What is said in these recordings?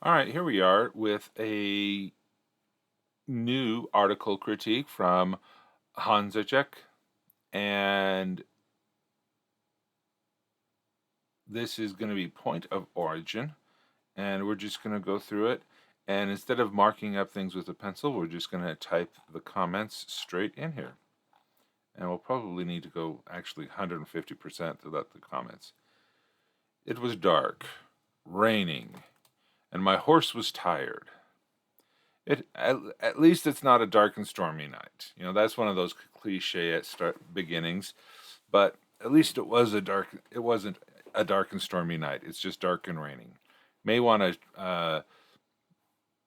All right, here we are with a new article critique from Hanzacek, and this is going to be point of origin, and we're just going to go through it. And instead of marking up things with a pencil, we're just going to type the comments straight in here. And we'll probably need to go actually 150% to let the comments. It was dark, raining, and my horse was tired. At least it's not a dark and stormy night. That's one of those cliche at start beginnings, but at least it wasn't a dark and stormy night. It's just dark and raining. May want to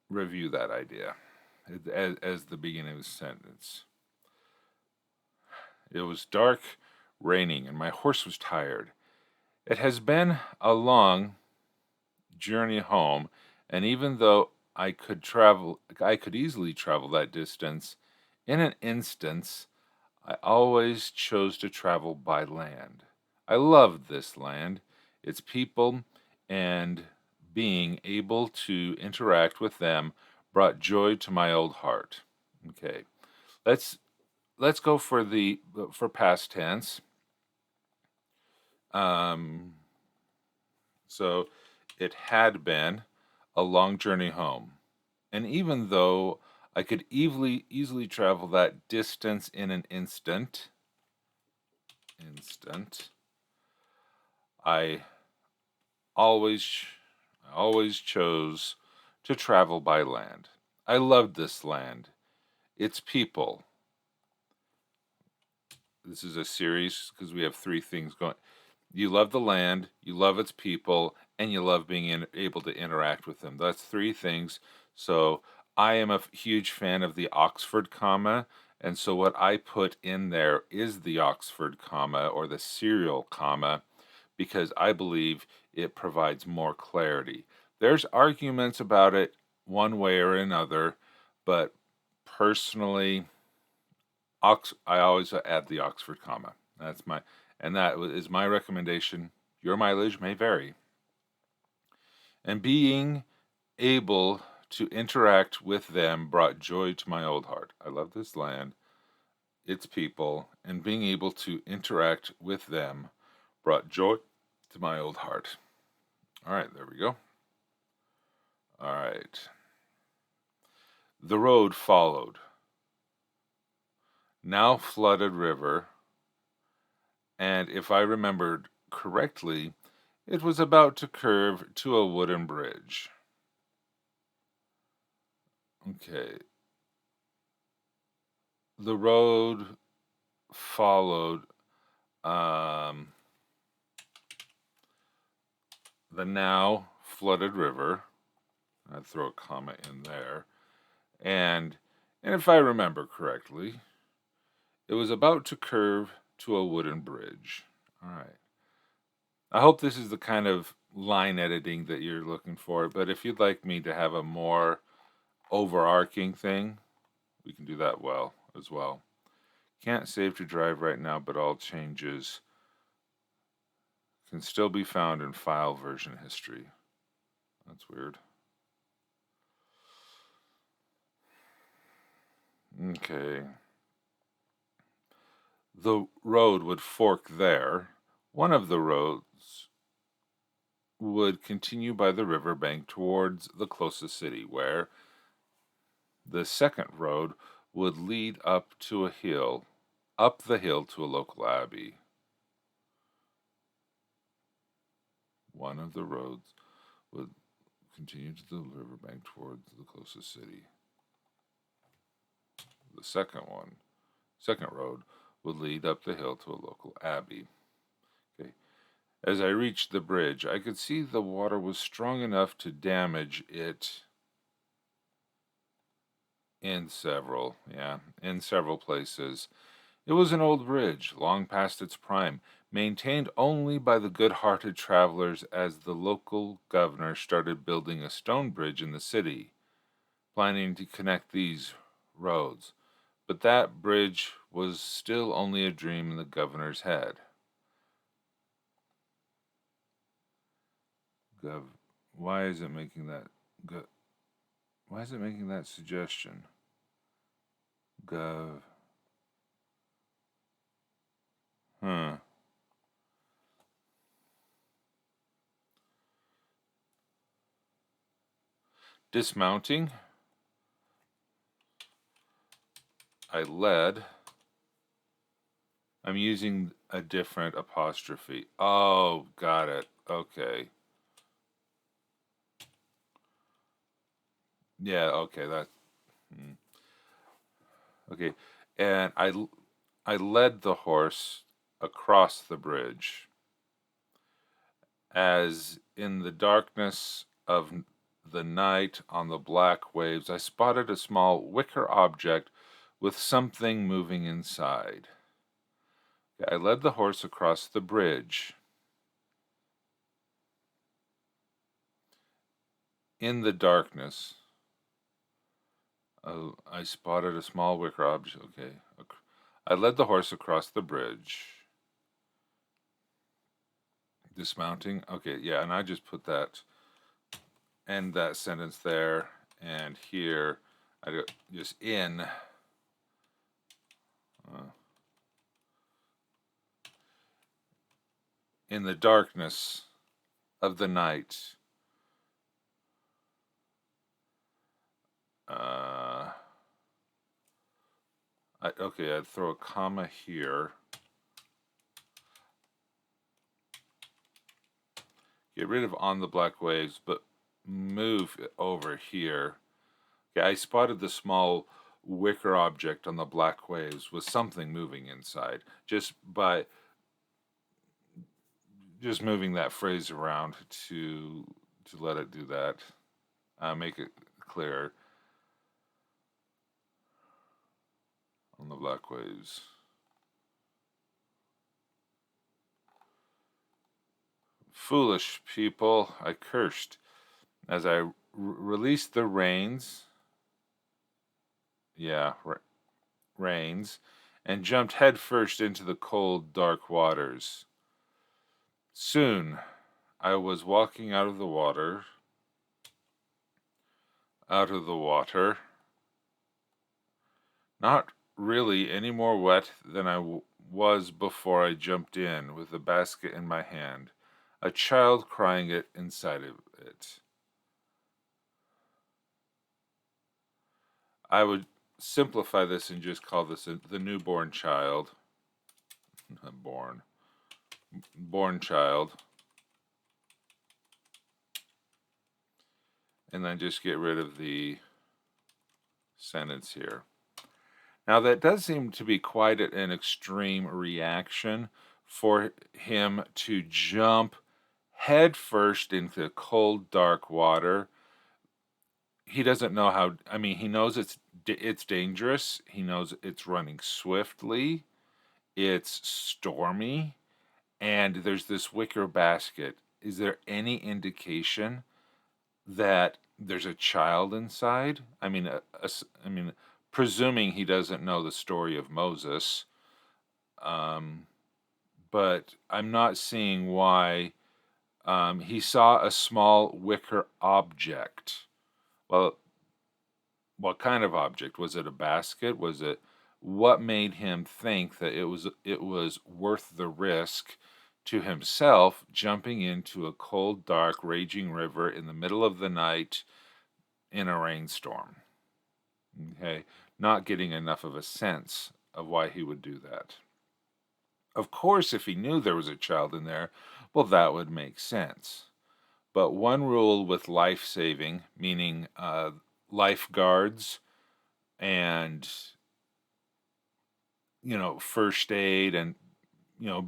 review that idea as the beginning of the sentence. It was dark, raining, and my horse was tired. It has been a long journey home, and even though I could easily travel that distance in an instance, I always chose to travel by land. I loved this land, its people, and being able to interact with them brought joy to my old heart. Okay. Let's let's go for past tense. Um so it had been a long journey home. And even though I could easily travel that distance in an instant, I always I always chose to travel by land. I loved this land, its people. This is a series because we have three things going. You love the land, you love its people, and you love being able to interact with them. That's three things. So I am a huge fan of the Oxford comma. And so what I put in there is the Oxford comma or the serial comma because I believe it provides more clarity. There's arguments about it one way or another, but personally, I always add the Oxford comma. That is my recommendation. Your mileage may vary. And being able to interact with them brought joy to my old heart. I love this land, its people, and being able to interact with them brought joy to my old heart. All right, there we go. All right. The road followed. Now flooded river, and if I remembered correctly, it was about to curve to a wooden bridge. Okay. The road followed the now flooded river. I'd throw a comma in there. And and if I remember correctly, it was about to curve to a wooden bridge. All right. I hope this is the kind of line editing that you're looking for, but if you'd like me to have a more overarching thing, we can do that well as well. Can't save to drive right now, but all changes can still be found in file version history. That's weird. Okay. The road would fork there. One of the roads would continue by the riverbank towards the closest city, where the second road would lead up the hill to a local abbey. One of the roads would continue to the riverbank towards the closest city. The second road, would lead up the hill to a local abbey. Okay. As I reached the bridge, I could see the water was strong enough to damage it in several places. It was an old bridge, long past its prime, maintained only by the good-hearted travelers as the local governor started building a stone bridge in the city, planning to connect these roads. But that bridge was still only a dream in the governor's head. Gov, why is it making that Go, why is it making that suggestion? Gov. Huh. Dismounting. I led. I'm using a different apostrophe. Oh, got it. Okay. Yeah, okay, that. Okay. And I led the horse across the bridge. As in the darkness of the night on the black waves, I spotted a small wicker object with something moving inside. I led the horse across the bridge. In the darkness, I spotted a small wicker object. Okay. I led the horse across the bridge. Dismounting. Okay, yeah, and I just put that, end that sentence there, and here, I just in. In the darkness of the night. Okay, I'd throw a comma here. Get rid of on the black waves, but move it over here. Okay, I spotted the small wicker object on the black waves with something moving inside. Just by just moving that phrase around to let it do that, make it clear on the black waves. Foolish people, I cursed as I released the reins. Yeah, reins, and jumped headfirst into the cold, dark waters. Soon I was walking out of the water, not really any more wet than I was before I jumped in with the basket in my hand, a child crying it inside of it. I would simplify this and just call this the newborn child. Born child. And then just get rid of the sentence here. Now, that does seem to be quite an extreme reaction for him to jump headfirst into cold, dark water. He doesn't know how. I mean, he knows it's dangerous. He knows it's running swiftly. It's stormy, and there's this wicker basket. Is there any indication that there's a child inside? I mean, I mean, presuming he doesn't know the story of Moses, um, but I'm not seeing why. He saw a small wicker object. Well, what kind of object? Was it a basket? Was it what made him think that it was worth the risk to himself jumping into a cold, dark, raging river in the middle of the night in a rainstorm? Okay, not getting enough of a sense of why he would do that. Of course, if he knew there was a child in there, well, that would make sense. But one rule with life saving, meaning lifeguards and first aid and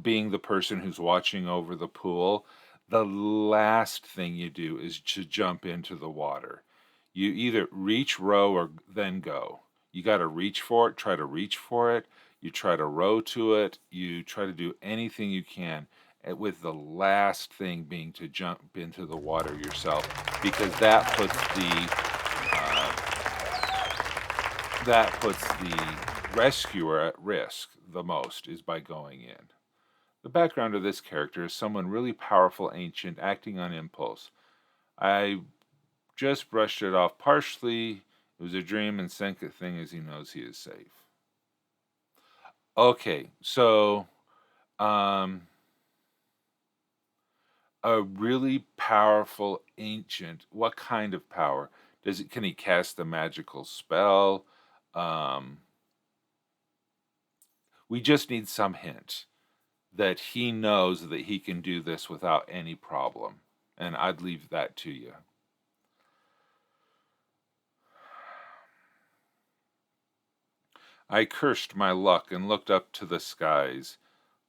being the person who's watching over the pool, the last thing you do is to jump into the water. You either reach, row, or then go. You got to reach for it, try to reach for it. You try to row to it. You try to do anything you can, with the last thing being to jump into the water yourself, because that puts the rescuer at risk the most, is by going in. The background of this character is someone really powerful, ancient, acting on impulse. I just brushed it off partially. It was a dream, and second thing is he knows he is safe. Okay, so um, a really powerful ancient. What kind of power? Can he cast a magical spell? Um, we just need some hint that he knows that he can do this without any problem. And I'd leave that to you. I cursed my luck and looked up to the skies.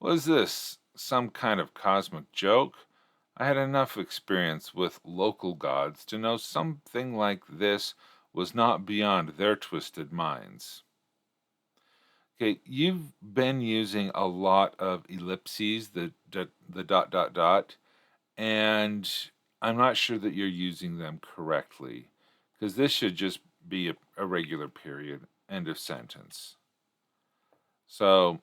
Was this some kind of cosmic joke? I had enough experience with local gods to know something like this was not beyond their twisted minds. Okay, you've been using a lot of ellipses, the dot dot dot, and I'm not sure that you're using them correctly because this should just be a regular period, end of sentence. So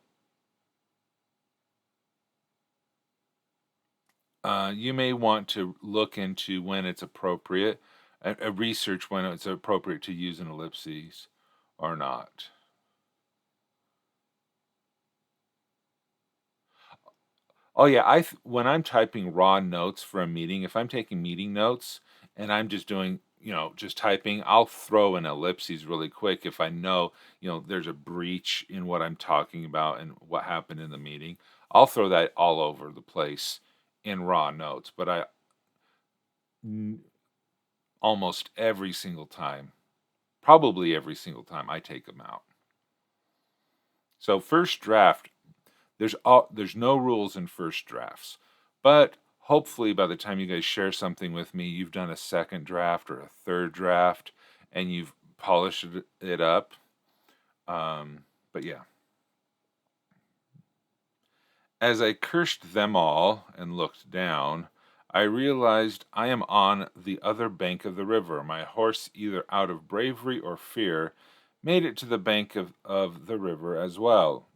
you may want to look into when it's appropriate, a research when it's appropriate to use an ellipses or not. Oh yeah, when I'm typing raw notes for a meeting, if I'm taking meeting notes and I'm just doing, just typing, I'll throw an ellipses really quick if I know, there's a breach in what I'm talking about and what happened in the meeting. I'll throw that all over the place in raw notes, but almost every single time, probably every single time I take them out. So first draft, there's no rules in first drafts, but hopefully by the time you guys share something with me, you've done a second draft or a third draft, and you've polished it up. But yeah, as I cursed them all and looked down, I realized I am on the other bank of the river. My horse, either out of bravery or fear, made it to the bank of the river as well.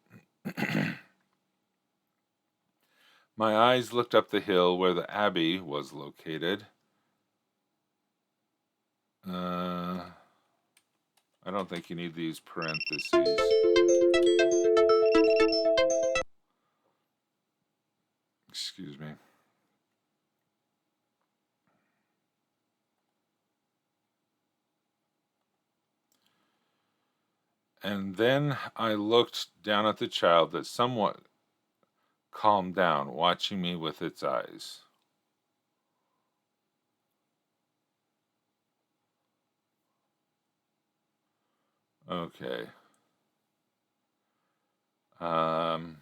My eyes looked up the hill where the abbey was located. I don't think you need these parentheses. Excuse me. And then I looked down at the child that somewhat calmed down, watching me with its eyes. Okay. Um,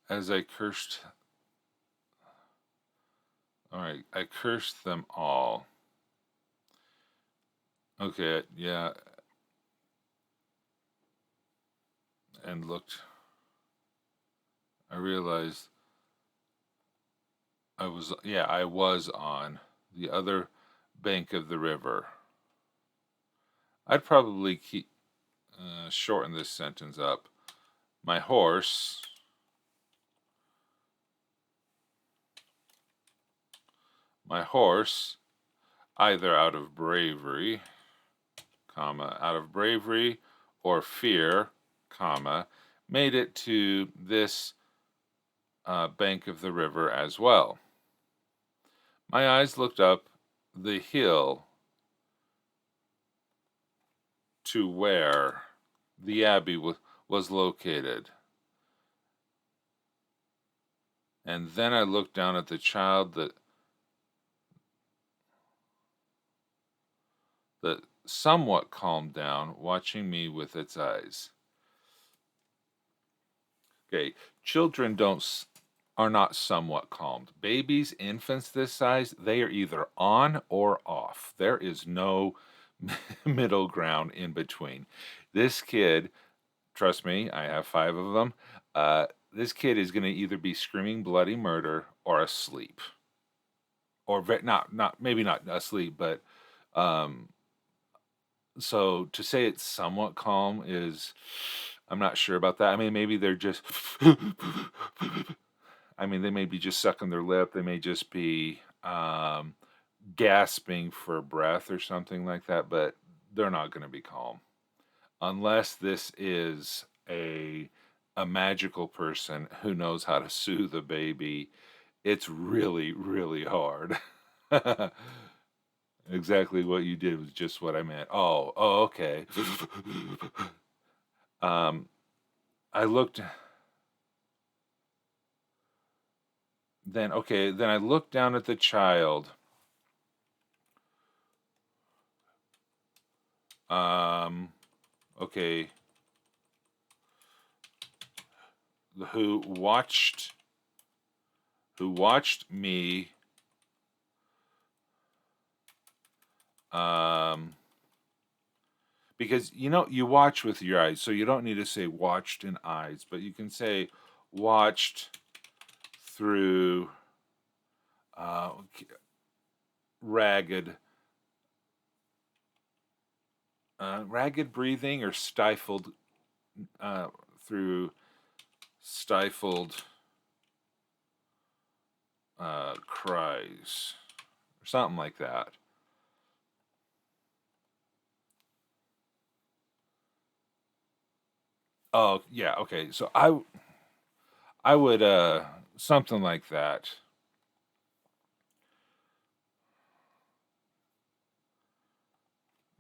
as I cursed, all right, I cursed them all. Okay, yeah, and looked, I realized I was on the other bank of the river. I'd probably shorten this sentence up. My horse My horse, either out of bravery or fear, made it to this bank of the river as well. My eyes looked up the hill to where the abbey was located. And then I looked down at the child that somewhat calmed down, watching me with its eyes. Okay, children are not somewhat calmed. Babies, infants this size, they are either on or off. There is no middle ground in between. This kid, trust me, I have 5 of them. This kid is going to either be screaming bloody murder or asleep, or not maybe not asleep, but um, so to say it's somewhat calm is, I'm not sure about that. I mean, maybe they're just I mean, they may be just sucking their lip. They may just be gasping for breath or something like that, but they're not going to be calm unless this is a magical person who knows how to soothe a baby. It's really, really hard. Exactly what you did was just what I meant. Oh, okay. um, I looked, then I looked down at the child, um, okay, who watched, who watched me, um, because you watch with your eyes, so you don't need to say watched in eyes, but you can say watched through uh, ragged ragged breathing, or stifled uh, through stifled cries, or something like that. Oh yeah, okay. So I would something like that.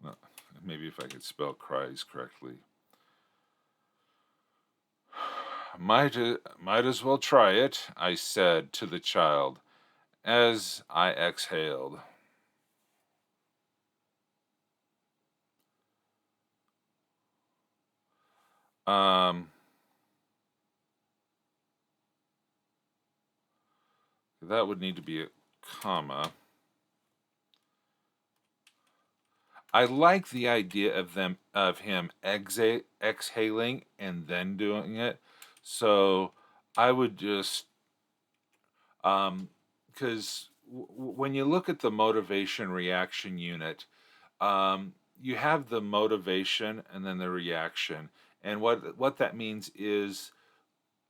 Uh, Maybe if I could spell cries correctly. Might as well try it, I said to the child as I exhaled. Um, that would need to be a comma. I like the idea of him exhaling and then doing it. So I would just because when you look at the motivation reaction unit, you have the motivation and then the reaction, and what that means is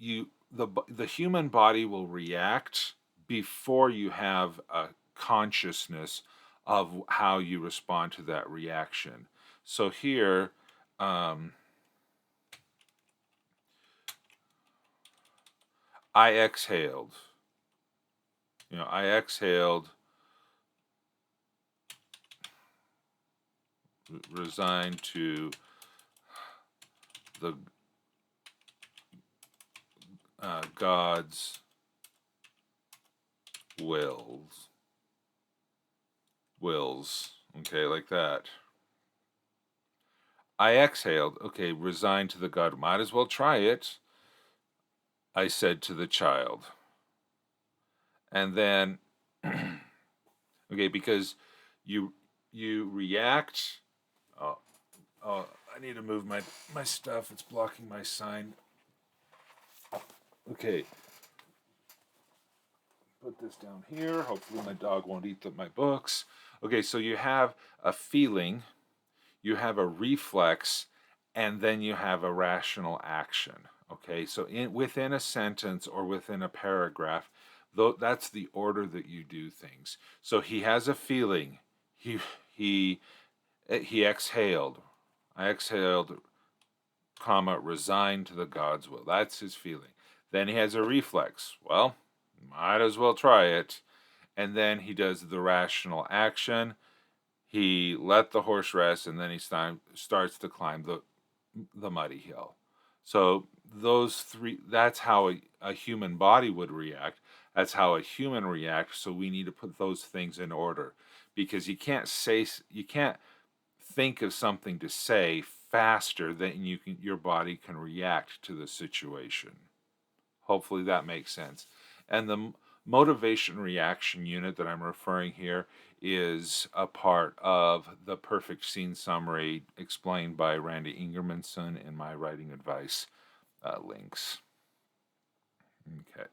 the human body will react before you have a consciousness of how you respond to that reaction. So here, um, I exhaled. I exhaled, resigned to the God's wills. Wills. Okay, like that. I exhaled. Okay, resigned to the God. Might as well try it, I said to the child. And then, okay, because you you react. Oh, oh, I need to move my stuff. It's blocking my sign. Okay, put this down here. Hopefully, my dog won't eat my books. Okay, so you have a feeling, you have a reflex, and then you have a rational action. Okay, so within a sentence or within a paragraph, though, that's the order that you do things. So he has a feeling. He he exhaled. I exhaled, comma, resigned to the God's will. That's his feeling. Then he has a reflex. Well, might as well try it. And then he does the rational action. He let the horse rest, and then he starts to climb the muddy hill. So those three, that's how a human body would react. That's how a human reacts. So we need to put those things in order, because you can't think of something to say faster than your body can react to the situation. Hopefully that makes sense. And the motivation reaction unit that I'm referring here is a part of the perfect scene summary explained by Randy Ingermanson in my writing advice links. Okay.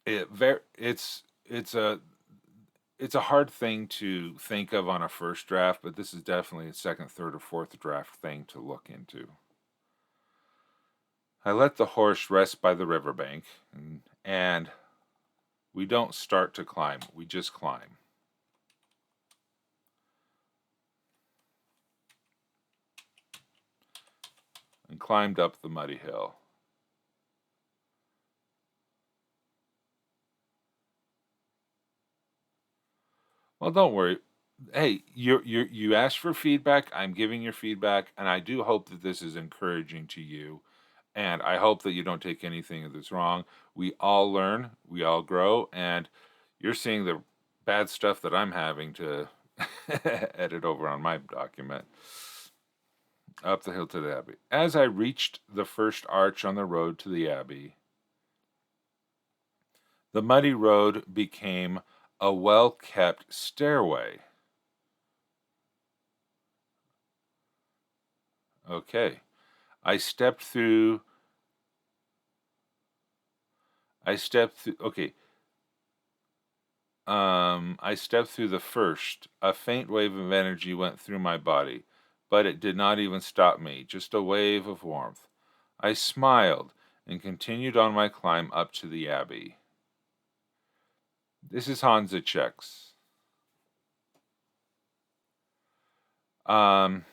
It's a hard thing to think of on a first draft, but this is definitely a second, third, or fourth draft thing to look into. I let the horse rest by the riverbank, and we don't start to climb, we just climb. And climbed up the muddy hill. Well, don't worry. Hey, you asked for feedback. I'm giving your feedback, and I do hope that this is encouraging to you. And I hope that you don't take anything that's wrong. We all learn, we all grow, and you're seeing the bad stuff that I'm having to edit over on my document. Up the hill to the Abbey. As I reached the first arch on the road to the Abbey, the muddy road became a well kept stairway. Okay. I stepped through. Okay. I stepped through the first. A faint wave of energy went through my body, but it did not even stop me, just a wave of warmth. I smiled and continued on my climb up to the Abbey. This is Hans Zechek's. Um,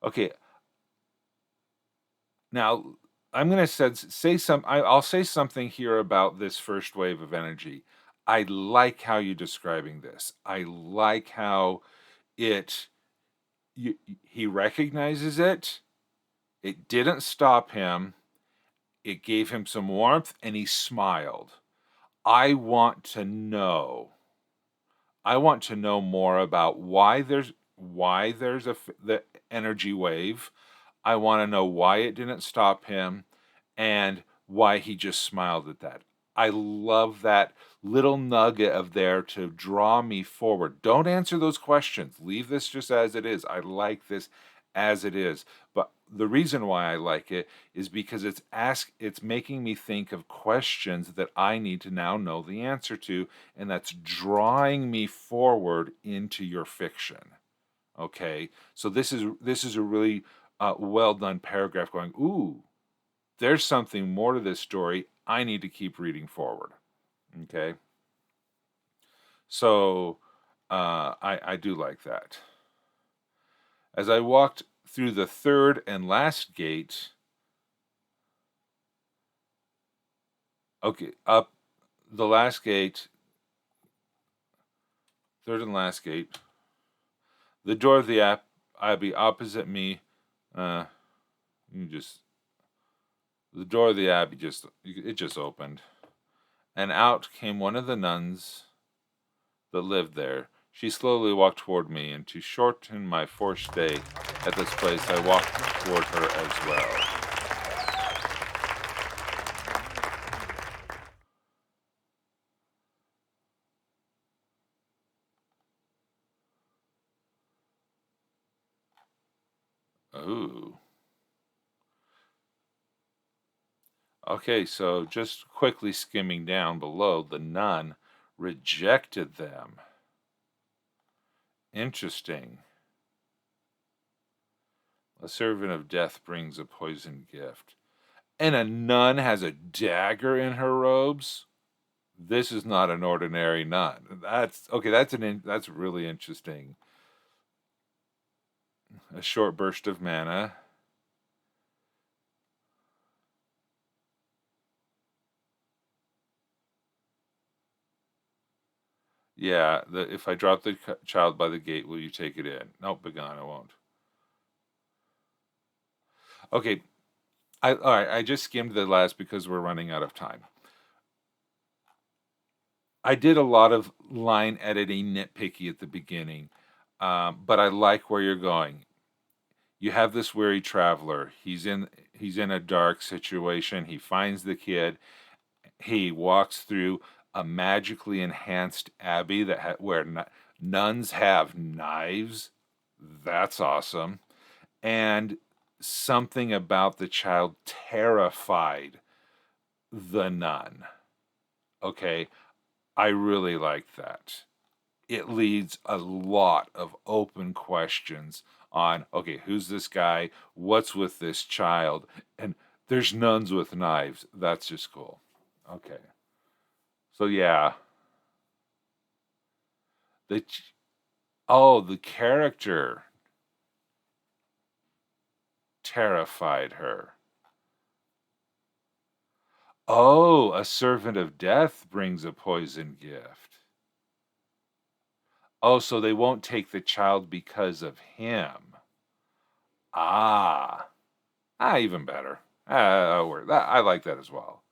okay, now I'm going to say I'll say something here about this first wave of energy. I like how you're describing this. I like how it he recognizes it. It didn't stop him. It gave him some warmth and he smiled. I want to know. I want to know more about why there's the energy wave. I want to know why it didn't stop him and why he just smiled at that. I love that little nugget of there to draw me forward. Don't answer those questions. Leave this just as it is. I like this as it is. But the reason why I like it is because it's making me think of questions that I need to now know the answer to, and that's drawing me forward into your fiction. Okay? So this is a really well done paragraph going, ooh, there's something more to this story. I need to keep reading forward. Okay. So I do like that. As I walked through the third and last gate, okay, up the last gate, third and last gate, the door of the Abbey opposite me, you just, the door of the Abbey just opened, and out came one of the nuns that lived there. She slowly walked toward me, and to shorten my forced stay at this place, I walked toward her as well. Ooh. Okay, so just quickly skimming down below, the nun rejected them. Interesting. A servant of death brings a poisoned gift. And a nun has a dagger in her robes? This is not an ordinary nun. That's okay, that's really interesting. A short burst of mana. Yeah, if I drop the child by the gate, will you take it in? Nope, begone, I won't. Okay, all right. I just skimmed the last because we're running out of time. I did a lot of line editing, nitpicky at the beginning, but I like where you're going. You have this weary traveler. He's in a dark situation. He finds the kid. He walks through a magically enhanced abbey where nuns have knives. That's awesome. And something about the child terrified the nun. Okay, I really like that. It leads a lot of open questions on, okay, who's this guy? What's with this child? And there's nuns with knives. That's just cool. Okay. So yeah, the the character terrified her. Oh, a servant of death brings a poison gift. Oh, so they won't take the child because of him. Ah, even better. I like that as well.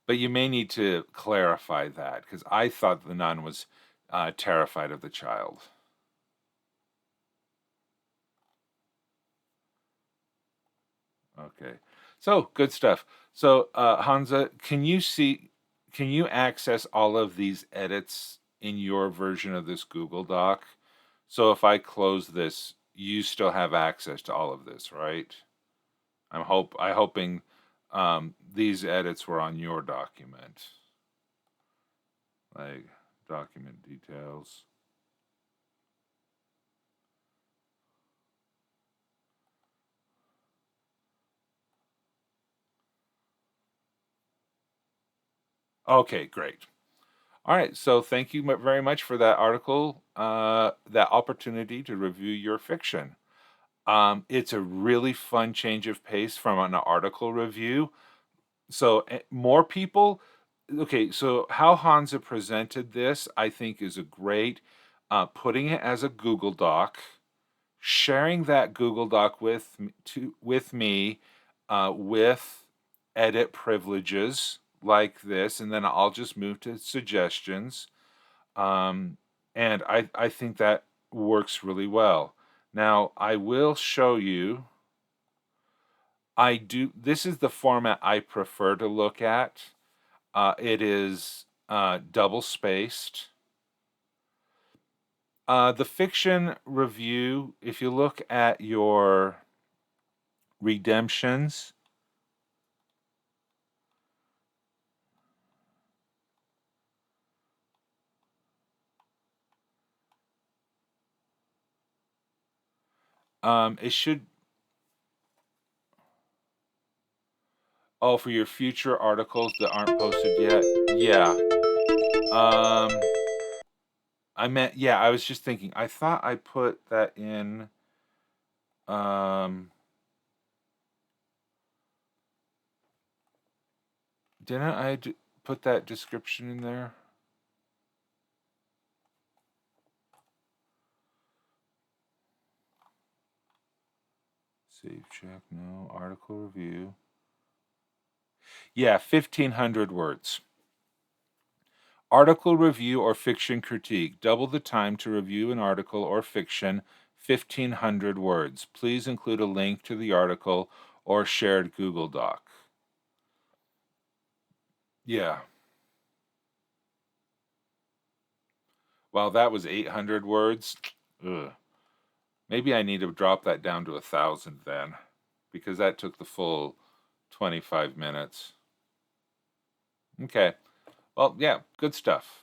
But you may need to clarify that because I thought the nun was terrified of the child. Okay, so good stuff. So Hansa, can you access all of these edits in your version of this Google Doc? So if I close this, you still have access to all of this, right? I hoping these edits were on your document, like document details. Okay, great. All right, so thank you very much for that article, that opportunity to review your fiction. It's a really fun change of pace from an article review. So more people. Okay, so how Hansa presented this, I think, is a great putting it as a Google Doc, sharing that Google Doc with me with edit privileges like this, and then I'll just move to suggestions. Um, and I think that works really well. Now I will show you. This is the format I prefer to look at. It is double spaced. The fiction review, if you look at your redemptions, it should. Oh, for your future articles that aren't posted yet. Yeah. Um, I meant, yeah, I was just thinking, I thought I put that in. Um, didn't put that description in there? Save check, no. Article review. Yeah, 1,500 words. Article review or fiction critique. Double the time to review an article or fiction, 1,500 words. Please include a link to the article or shared Google Doc. Yeah. Well, that was 800 words. Ugh. Maybe I need to drop that down to 1,000 then, because that took the full 25 minutes. Okay. Well, yeah, good stuff.